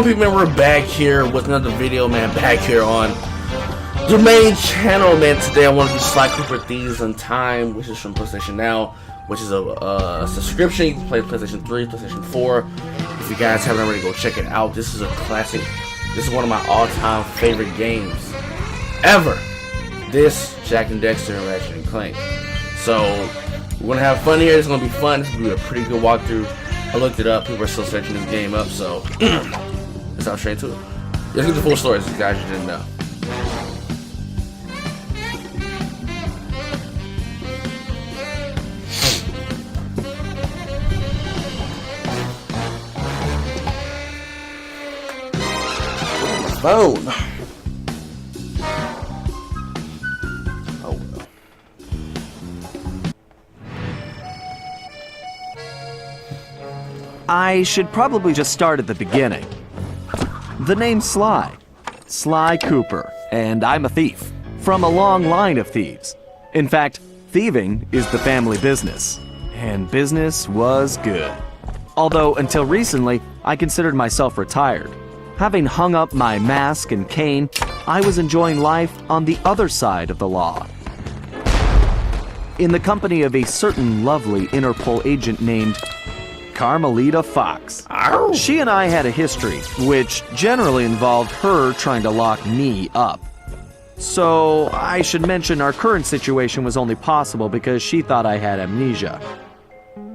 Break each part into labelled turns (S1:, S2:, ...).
S1: Man, we're back here with another video, man. Back here on the main channel, man. Today I want to do Sly Cooper Thieves in Time, which is from PlayStation Now, which is a subscription. You can play PlayStation 3, PlayStation 4. If you guys haven't already, go check it out. This is a classic. This is one of my all-time favorite games ever. This, Jack and Dexter, and Ratchet and Clank. So we're gonna have fun here. It's gonna be fun. It's gonna be a pretty good walkthrough. I looked it up. People are still searching this game up, so let's hop straight to it. Let's get the full story, so you guys didn't know. Phone. Oh well.
S2: I should probably just start at the beginning. The name's Sly. Sly Cooper, and I'm a thief. From a long line of thieves. In fact, thieving is the family business. And business was good. Although, until recently, I considered myself retired. Having hung up my mask and cane, I was enjoying life on the other side of the law. In the company of a certain lovely Interpol agent named Carmelita Fox.
S1: Ow.
S2: She and I had a history, which generally involved her trying to lock me up. So, I should mention our current situation was only possible because she thought I had amnesia.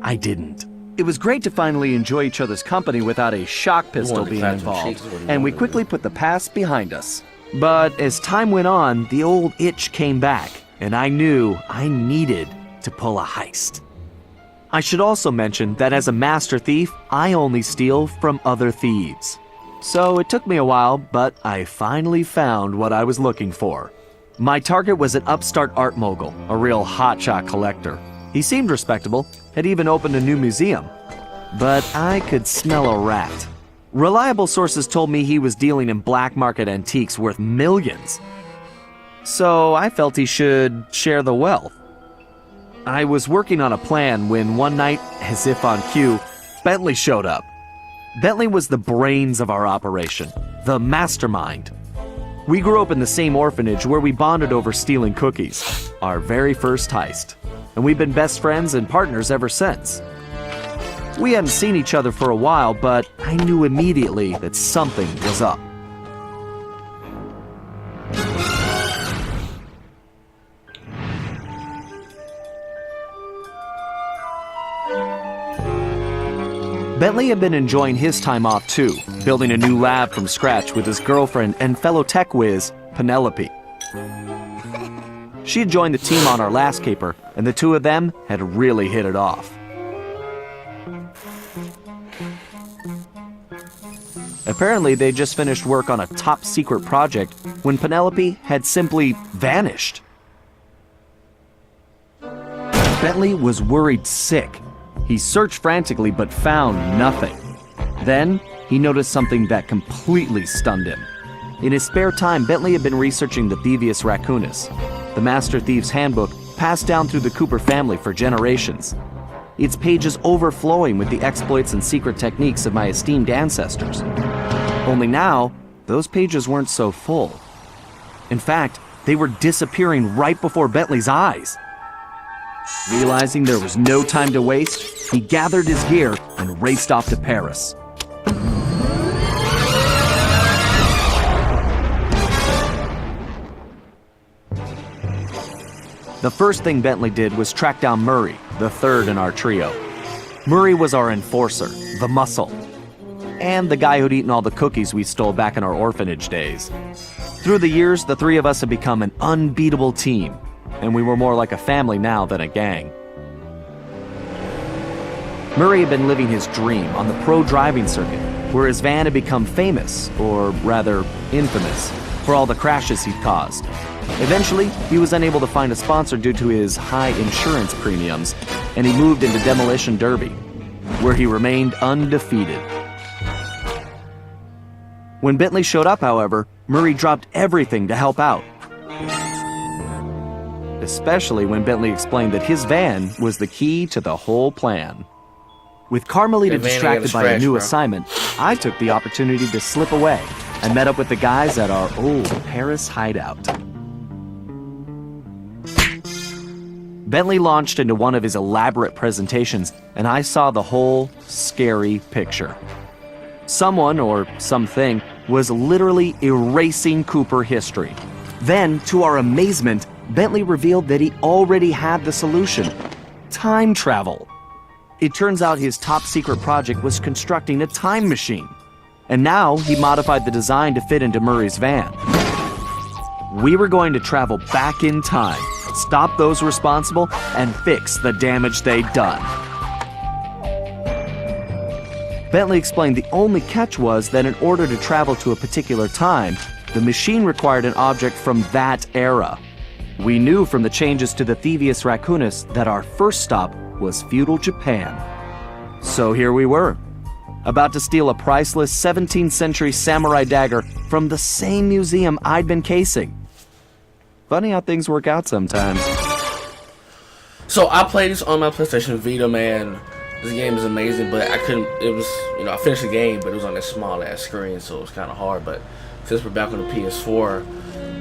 S2: I didn't. It was great to finally enjoy each other's company without a shock pistol being involved, and we quickly put the past behind us. But as time went on, the old itch came back, and I knew I needed to pull a heist. I should also mention that as a master thief, I only steal from other thieves. So it took me a while, but I finally found what I was looking for. My target was an upstart art mogul, a real hotshot collector. He seemed respectable, had even opened a new museum. But I could smell a rat. Reliable sources told me he was dealing in black market antiques worth millions. So I felt he should share the wealth. I was working on a plan when one night, as if on cue, Bentley showed up. Bentley was the brains of our operation, the mastermind. We grew up in the same orphanage where we bonded over stealing cookies, our very first heist. And we've been best friends and partners ever since. We hadn't seen each other for a while, but I knew immediately that something was up. Bentley had been enjoying his time off too, building a new lab from scratch with his girlfriend and fellow tech whiz, Penelope. She had joined the team on our last caper, and the two of them had really hit it off. Apparently, they just finished work on a top-secret project when Penelope had simply vanished. Bentley was worried sick. He searched frantically but found nothing. Then, he noticed something that completely stunned him. In his spare time, Bentley had been researching the Thievius Raccoonus, the Master Thief's handbook passed down through the Cooper family for generations. Its pages overflowing with the exploits and secret techniques of my esteemed ancestors. Only now, those pages weren't so full. In fact, they were disappearing right before Bentley's eyes. Realizing there was no time to waste, he gathered his gear and raced off to Paris. The first thing Bentley did was track down Murray, the third in our trio. Murray was our enforcer, the muscle, and the guy who'd eaten all the cookies we stole back in our orphanage days. Through the years, the three of us had become an unbeatable team, and we were more like a family now than a gang. Murray had been living his dream on the pro driving circuit, where his van had become famous, or rather infamous, for all the crashes he'd caused. Eventually, he was unable to find a sponsor due to his high insurance premiums, and he moved into Demolition Derby, where he remained undefeated. When Bentley showed up, however, Murray dropped everything to help out. Especially when Bentley explained that his van was the key to the whole plan. With Carmelita
S1: Hey, Vanny,
S2: distracted by a
S1: scratch,
S2: new
S1: bro.
S2: assignment, I took the opportunity to slip away and met up with the guys at our old Paris hideout. Bentley launched into one of his elaborate presentations, and I saw the whole scary picture. Someone, or something, was literally erasing Cooper history. Then, to our amazement, Bentley revealed that he already had the solution: time travel. It turns out his top secret project was constructing a time machine. And now he modified the design to fit into Murray's van. We were going to travel back in time, stop those responsible, and fix the damage they'd done. Bentley explained the only catch was that in order to travel to a particular time, the machine required an object from that era. We knew from the changes to the Thieves Raccoonus that our first stop was feudal Japan. So here we were, about to steal a priceless 17th century samurai dagger from the same museum I'd been casing. Funny how things work out sometimes.
S1: So I played this on my PlayStation Vita, man. This game is amazing, but I couldn't. It was, I finished the game, but it was on that small ass screen, so it was kind of hard. But since we're back on the PS4,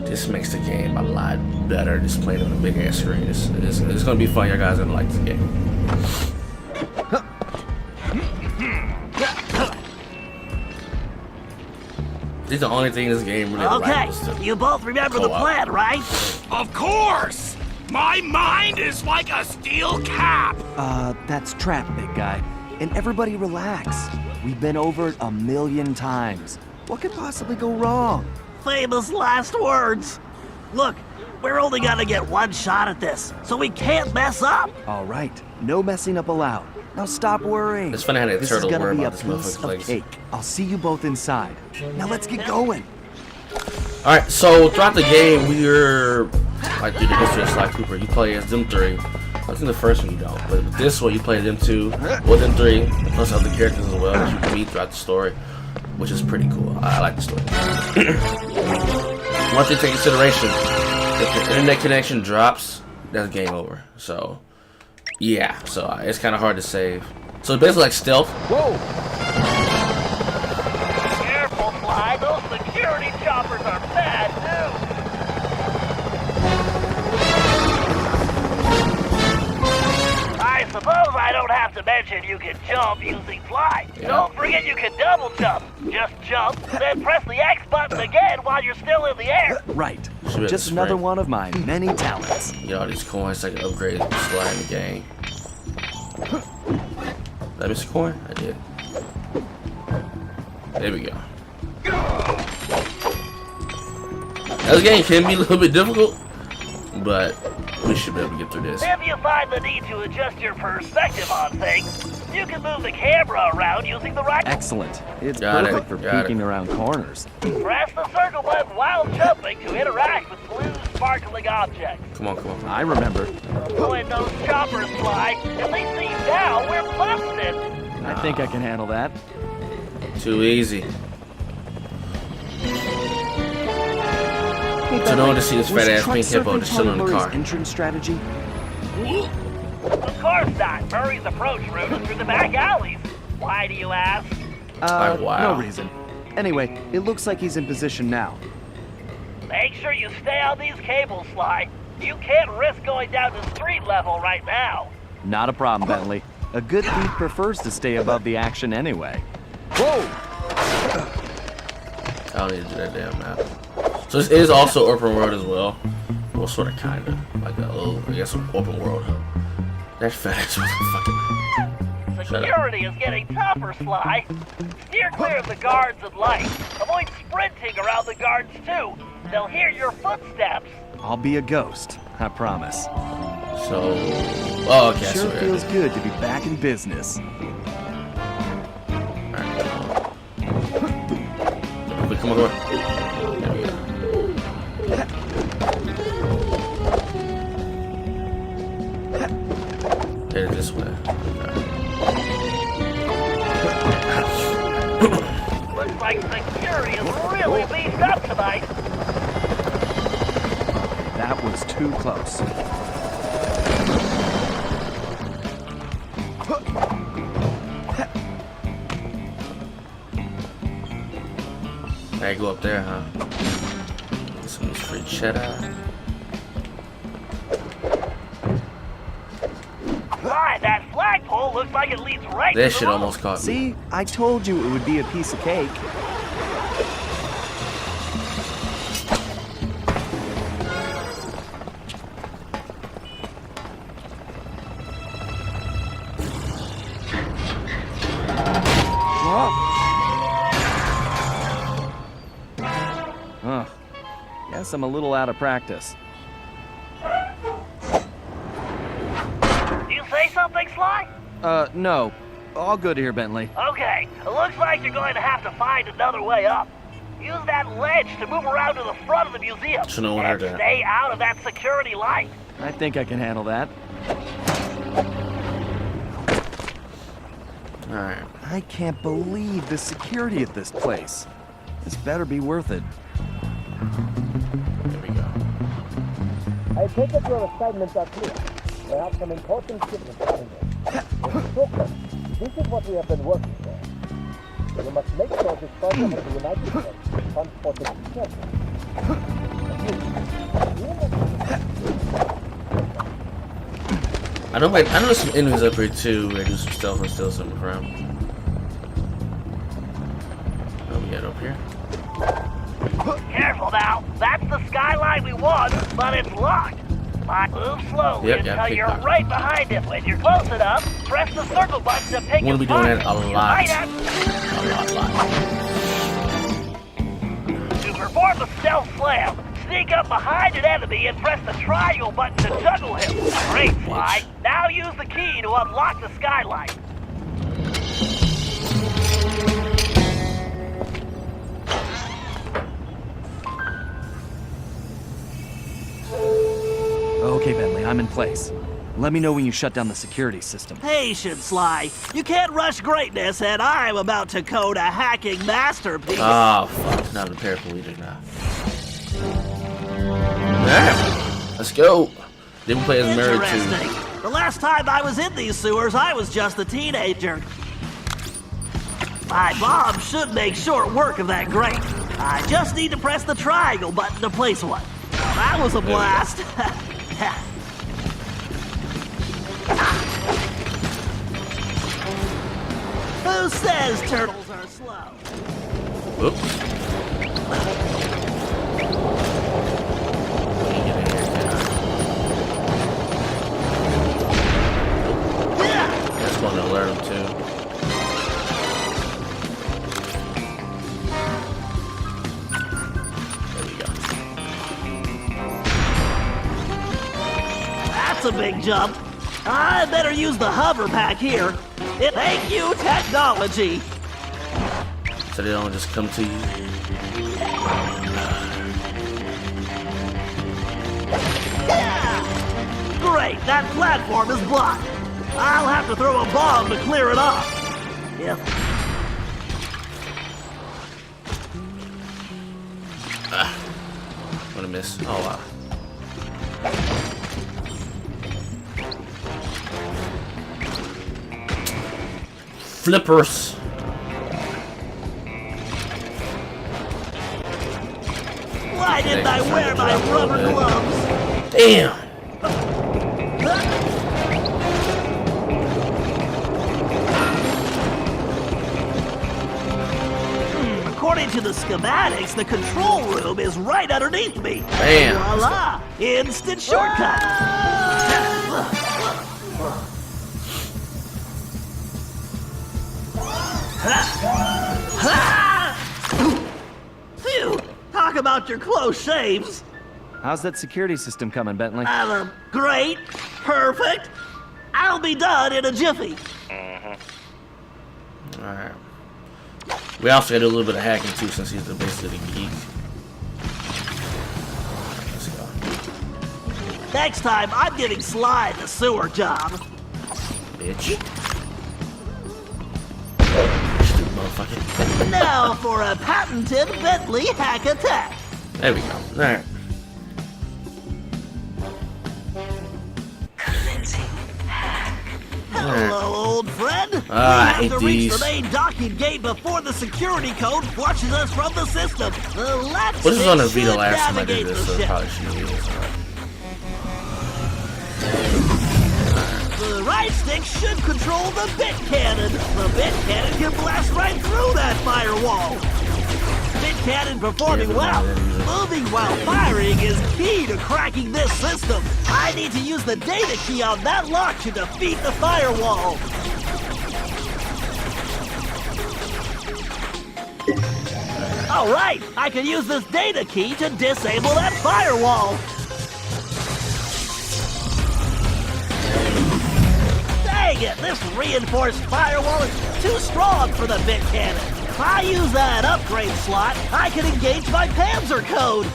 S1: this makes the game a lot better. Just playing on a big ass screen. It's gonna be fun. You guys are gonna like this game. This is the only thing this game really
S3: Okay,
S1: likes to
S3: you both remember the
S1: co-op.
S3: plan, right?
S4: Of course! My mind is like a steel cap!
S2: That's Trap, big guy. And everybody relax. We've been over it 1,000,000 times. What could possibly go wrong?
S3: Famous last words. Look, we're only gonna get one shot at this, so we can't mess up.
S2: All right, no messing up allowed. Now stop worrying.
S1: It's funny how that
S2: This
S1: turtle
S2: is gonna
S1: worry
S2: be a
S1: about this
S2: piece
S1: motherfucker's
S2: of
S1: legs.
S2: cake. I'll see you both inside. Now let's get going.
S1: Alright, so throughout the game, we're like through the history of Sly Cooper. You play as them three. I think the first one you don't, but with this one you play them two, or them three, plus other characters as well that you can meet throughout the story, which is pretty cool. I like the story. One thing to take into consideration: if the internet connection drops, that's game over. So, yeah, so it's kind of hard to save. So it's basically like stealth.
S2: Whoa!
S3: Careful, Sly. Those security choppers are bad news. I suppose I don't have to mention you can jump using fly.
S1: Yeah.
S3: Don't forget you can double jump. Just jump, then press the X button again while you're still in the air.
S2: Right.
S1: Should be
S2: Just
S1: able to
S2: another
S1: spray.
S2: one of my many talents.
S1: Get all these coins so I can upgrade Sly in the game. Did I miss a coin? I did. There we go. Now, this game can be a little bit difficult, but we should be able to get through this.
S3: If you find the need to adjust your perspective on things, you can move the camera around using the right.
S2: Excellent. It's
S1: Got it,
S2: perfect for
S1: got
S2: peeking around corners.
S3: Press the circle button while jumping to interact with blue sparkling objects.
S1: Come on, come on, come on.
S2: I remember.
S3: When those choppers fly, if they see you down, we're busted.
S2: I think I can handle that.
S1: Too easy.
S2: Hey,
S1: So no one to see this
S2: was
S1: fat ass
S2: truck
S1: pink hippo
S2: surfing
S1: just chilling in the
S2: part of
S1: car.
S2: Murray's entrance strategy?
S3: Of course not. Murray's approach route is through the back alleys. Why do you ask?
S1: Wow.
S2: No reason. Anyway, it looks like he's in position now.
S3: Make sure you stay on these cables, Sly. You can't risk going down to street level right now.
S2: Not a problem, Bentley. A good thief prefers to stay above the action anyway. Whoa!
S1: I don't need to do that damn map. So this is also open world as well. Well, sort of, kind of. Like a little, I guess, an open world. That fat ass motherfucker.
S3: Security is getting tougher, Sly. Steer clear of the guards and lights. Avoid sprinting around the guards, too. They'll hear your footsteps.
S2: I'll be a ghost, I promise.
S1: So, oh, okay.
S2: Sure
S1: so
S2: feels good to be back in business.
S1: Wait, come on, come on. There we go. Headed this way.
S3: Looks like security is really beefed up tonight.
S2: That was too close.
S1: I go up there, huh? Get some of this free cheddar.
S3: Right, that flagpole looks like it leads right to
S1: This
S3: the
S1: shit
S3: roof.
S1: almost caught me.
S2: See, I told you it would be a piece of cake. Guess I'm a little out of practice.
S3: You say something, Sly?
S2: No. All good here, Bentley.
S3: Okay, it looks like you're going to have to find another way up. Use that ledge to move around to the front of the museum.
S1: Should know what I
S3: And
S1: did.
S3: stay out of that security light.
S2: I think I can handle that.
S1: Alright.
S2: I can't believe the security at this place. This better be worth it.
S1: Here we go.
S5: I take it your assignments are clear. We have some important shipments coming in. Brooklyn, this is what we have been working for. You must make sure this cargo of the United States is transported carefully.
S1: I know there's some enemies up here too. They do some stealth and steal something from. What we got up here?
S3: Careful now. That's the skyline we want, but it's locked. Move slowly
S1: Yep,
S3: until you're
S1: pickpocket.
S3: right behind it. When you're close enough, press the circle button to pick
S1: I'm gonna
S3: his
S1: be doing that
S3: pocket.
S1: a
S3: You
S1: lot.
S3: might have to perform the stealth slam. Sneak up behind an enemy and press the triangle button to juggle him. Great, Sly. Now use the key to unlock the skylight.
S2: Okay, Bentley, I'm in place. Let me know when you shut down the security system.
S3: Patience, Sly. You can't rush greatness, and I'm about to code a hacking masterpiece.
S1: Oh fuck! Not a paraplegic now. Alright, let's go. Didn't play as married to.
S3: Interesting. The last time I was in these sewers, I was just a teenager. My mom should make short work of that grate. I just need to press the triangle button to place one. Now, that was a blast. Who says turtles are slow?
S1: Oops. Let me get in here,
S3: Yeah.
S1: That's going to alert him too. There we go.
S3: That's a big jump. I better use the hover pack here. Thank you, technology.
S1: So they don't just come to you.
S3: Yeah! Great, that platform is blocked. I'll have to throw a bomb to clear it off. Yep.
S1: What a miss. Oh wow. Flippers.
S3: Why didn't I wear my rubber gloves?
S1: Damn.
S3: According to the schematics, the control room is right underneath me.
S1: Bam.
S3: Voila! Instant shortcut. Phew! Talk about your close shaves.
S2: How's that security system coming, Bentley?
S3: Great, perfect. I'll be done in a jiffy.
S1: Alright. We also gotta do a little bit of hacking too, since he's basically the geek. Let's go.
S3: Next time, I'm giving Sly the sewer job.
S1: Bitch. Stupid motherfucker.
S3: Now for a patented Bentley hack attack.
S1: There we go. Alright.
S3: Hello, old friend.
S1: I
S3: We
S1: hate
S3: have to reach
S1: these.
S3: the main docking gate before the security code flushes us from the system. The left
S1: What is
S3: stick
S1: on the
S3: should
S1: Vita last time I did
S3: navigate
S1: this,
S3: the
S1: so it
S3: ship.
S1: probably shouldn't use it.
S3: The right stick should control the bit cannon. The bit cannon can blast right through that firewall. Bit cannon performing well. Moving while firing is key to cracking this system. I need to use the data key on that lock to defeat the firewall. All right, I can use this data key to disable that firewall. Dang it, this reinforced firewall is too strong for the bit cannon. If I use that upgrade slot, I can engage my Panzer code.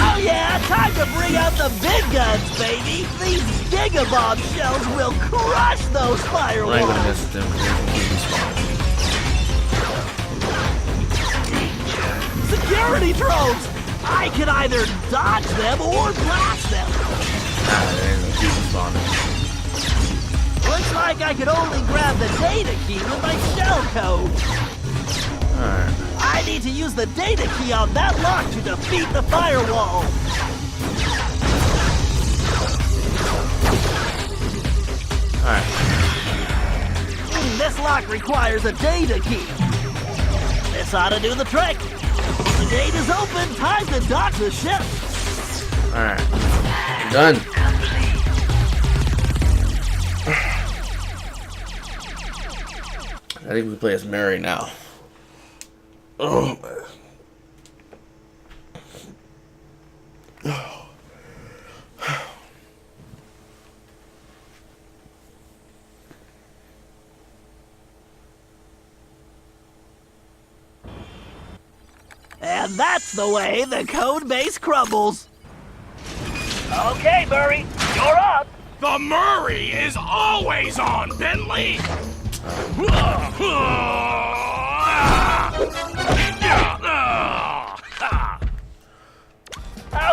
S3: Oh yeah, time to bring out the big guns, baby. These gigabomb shells will crush those
S1: I ain't gonna
S3: firewalls.
S1: mess with them.
S3: Security drones! I can either dodge them or blast them.
S1: Nah, they ain't gonna keep respawning.
S3: Looks like I can only grab the data key with my shell code.
S1: Alright.
S3: I need to use the data key on that lock to defeat the firewall.
S1: Alright.
S3: This lock requires a data key. This ought to do the trick. The gate is open. Time to dock the ship.
S1: Alright. Done. I think we play as Mary now. Oh, man.
S3: And that's the way the code base crumbles.
S4: Okay, Murray, you're up. The Murray is always on, Bentley.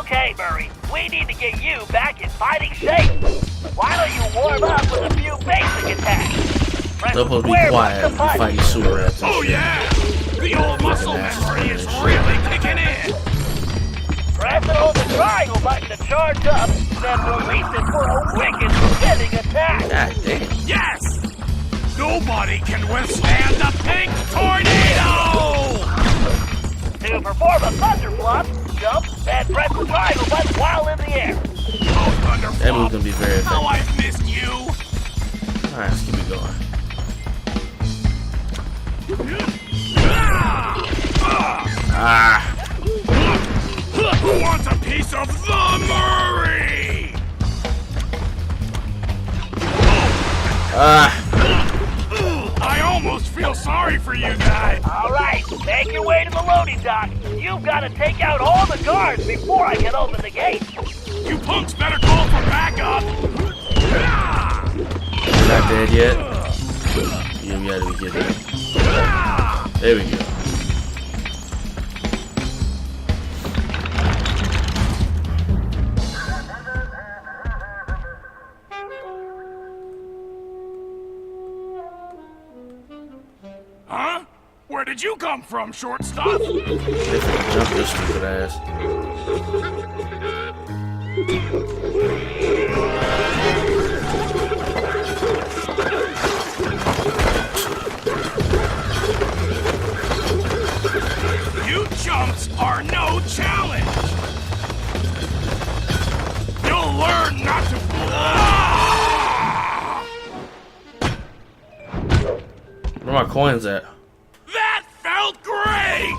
S3: Okay, Murray, we need to get you back in fighting shape. Why don't you warm up with a few basic attacks? Press
S1: They're supposed to be
S3: square
S1: quiet
S3: button
S1: and
S3: to punch.
S1: fight sewer rats. and
S4: Oh
S1: shit.
S4: yeah, the old muscle memory is really kicking in.
S3: Press and hold the triangle button to charge up, then release it for a wicked spinning attack.
S1: God damn.
S4: Yes! Nobody can withstand the pink tornado!
S3: To perform a thunder flop, jump and press the triangle button while in the air.
S4: Oh, Thunderflop,
S1: That move's gonna be very
S4: how
S1: effective.
S4: I've missed you!
S1: Alright, let's keep it going. Ah!
S4: Who wants a piece of the Murray?
S1: Ah!
S4: I almost feel sorry for you guys.
S3: All right, make your way to the loading dock. You've got to take out all the guards before I can open the gate.
S4: You punks better call for backup.
S1: Not dead yet? You gotta be kidding me. There we go.
S4: Huh? Where did you come from, shortstop?
S1: They finna jump this stupid ass.
S4: You chumps are no challenge. You'll learn not to.
S1: Where my coins at?
S4: That felt great.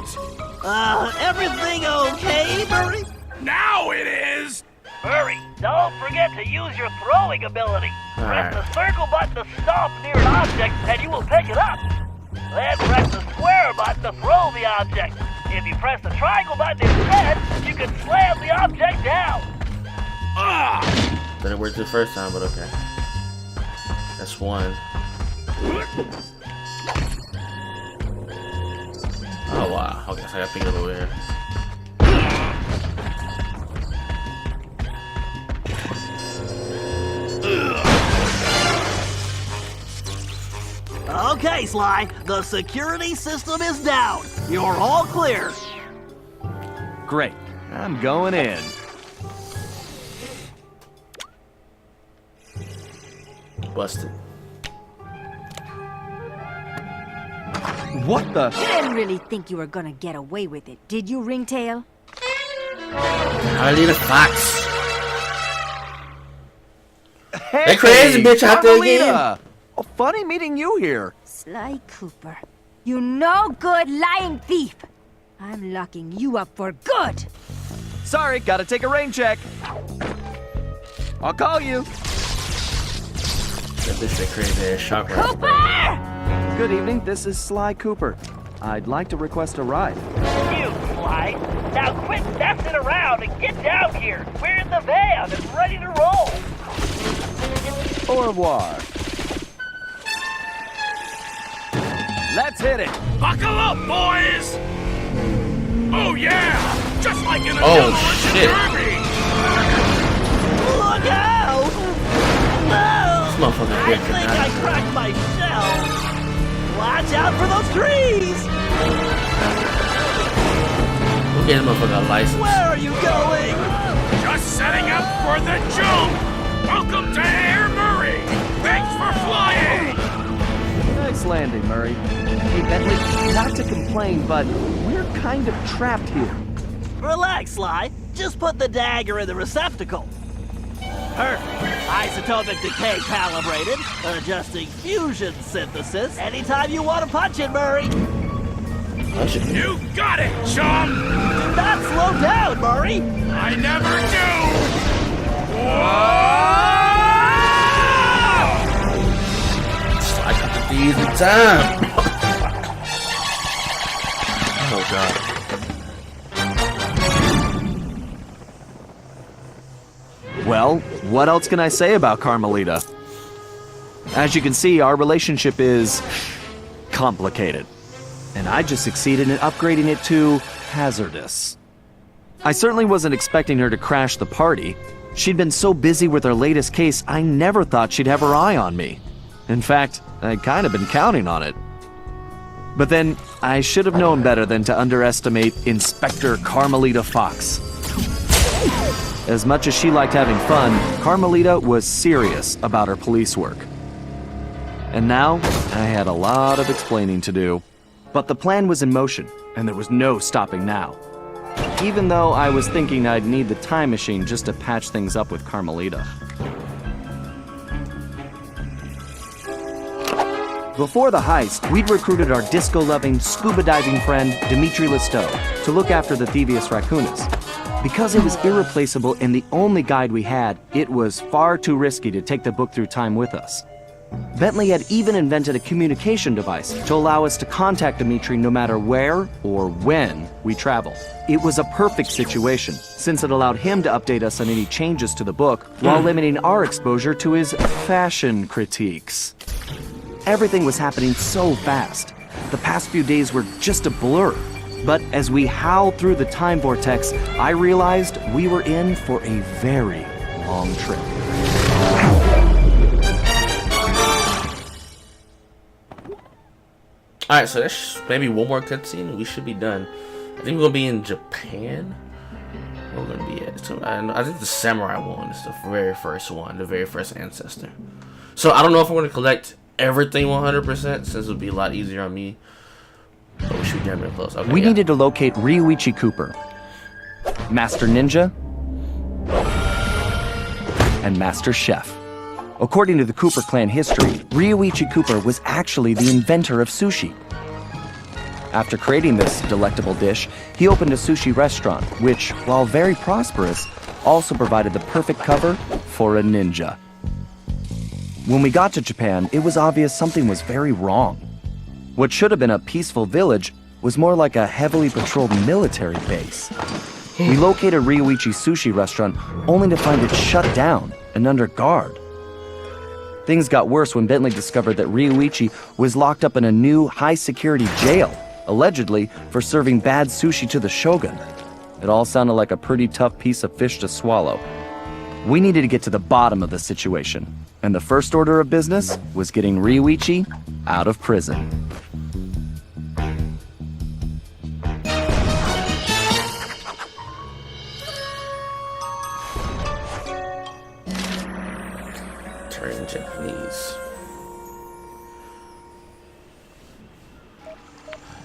S3: Everything okay, Murray?
S4: Now it is.
S3: Murray, don't forget to use your throwing ability.
S1: Alright.
S3: Press the circle button to stomp near an object and you will pick it up. Then press the square button to throw the object. If you press the triangle button instead, you can slam the object down.
S1: Didn't work the first time, but okay. That's one. Oh wow. Okay, so I gotta think of over here.
S3: Okay, Sly, the security system is down. You're all clear.
S2: Great. I'm going in.
S1: Busted.
S2: What the?
S6: You didn't really think you were gonna get away with it, did you, Ringtail?
S1: Carmelita Fox.
S2: Hey,
S1: That crazy bitch out there again.
S2: Carmelita! Oh, funny meeting you here.
S6: Sly Cooper, you no good lying thief. I'm locking you up for good.
S2: Sorry, gotta take a rain check. I'll call you.
S1: That bitch that crazy ass shot right.
S6: Cooper!
S2: Good evening, this is Sly Cooper. I'd like to request a ride.
S4: You, Sly. Now quit messing around and get down here. We're in the van and ready to roll.
S2: Au revoir. Let's hit it.
S4: Buckle up, boys! Oh yeah! Just like in a
S1: Oh,
S4: demolition
S1: shit.
S4: derby!
S3: Look out! No!
S1: This motherfucker
S3: I
S1: here
S3: think
S1: cannot-
S3: I cracked my shell. Watch out for those trees!
S1: We'll get this motherfucker a license.
S3: Where are you going?
S4: Just setting up for the jump! Welcome to Air Murray! Thanks for flying!
S2: Nice landing, Murray. Hey, Bentley, not to complain, but we're kind of trapped here.
S3: Relax, Sly. Just put the dagger in the receptacle. Perfect. Isotopic decay calibrated. Adjusting fusion synthesis. Anytime you want to punch it, Murray.
S4: You got it, chum!
S3: Do not slow down, Murray.
S4: I never do! Whoa!
S1: I got the Thieves in time. Oh god.
S2: Well, what else can I say about Carmelita? As you can see, our relationship is complicated. And I just succeeded in upgrading it to hazardous. I certainly wasn't expecting her to crash the party. She'd been so busy with her latest case, I never thought she'd have her eye on me. In fact, I'd kind of been counting on it. But then, I should have known better than to underestimate Inspector Carmelita Fox. As much as she liked having fun, Carmelita was serious about her police work. And now, I had a lot of explaining to do. But the plan was in motion, and there was no stopping now. Even though I was thinking I'd need the time machine just to patch things up with Carmelita. Before the heist, we'd recruited our disco-loving, scuba-diving friend, Dimitri Listeau, to look after the Thievius Raccoonus. Because it was irreplaceable and the only guide we had, it was far too risky to take the book through time with us. Bentley had even invented a communication device to allow us to contact Dimitri no matter where or when we traveled. It was a perfect situation, since it allowed him to update us on any changes to the book while limiting our exposure to his fashion critiques. Everything was happening so fast. The past few days were just a blur. But as we howled through the time vortex, I realized we were in for a very long trip.
S1: Alright, so that's maybe one more cutscene. We should be done. I think we're gonna be in Japan. Where we're gonna be at? So, I think the samurai one is the very first one, the very first ancestor. So I don't know if I'm gonna collect everything 100% since it would be a lot easier on me. But we should be damn near close. Okay,
S2: We
S1: yeah.
S2: needed to locate Ryuichi Cooper, Master Ninja, and Master Chef. According to the Cooper clan history, Ryuichi Cooper was actually the inventor of sushi. After creating this delectable dish, he opened a sushi restaurant, which, while very prosperous, also provided the perfect cover for a ninja. When we got to Japan, it was obvious something was very wrong. What should have been a peaceful village was more like a heavily patrolled military base. We located Ryuichi's sushi restaurant only to find it shut down and under guard. Things got worse when Bentley discovered that Ryuichi was locked up in a new high-security jail, allegedly for serving bad sushi to the shogun. It all sounded like a pretty tough piece of fish to swallow. We needed to get to the bottom of the situation, And the first order of business was getting Ryuichi out of prison.
S1: Turn Japanese.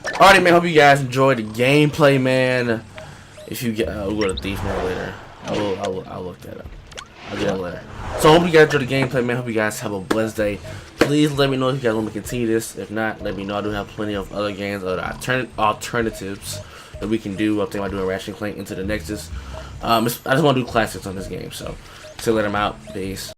S1: Alrighty, man. Hope you guys enjoyed the gameplay, man. If you get, we'll go to Thief more later. I'll look that up. I'll get it later. So I hope you guys enjoyed the gameplay, man. Hope you guys have a blessed day. Please let me know if you guys want me to continue this. If not, let me know. I do have plenty of other games, other alternatives that we can do. I'm thinking about doing Ratchet & Clank Into the Nexus. I just want to do classics on this game. So, see you later. I'm out. Peace.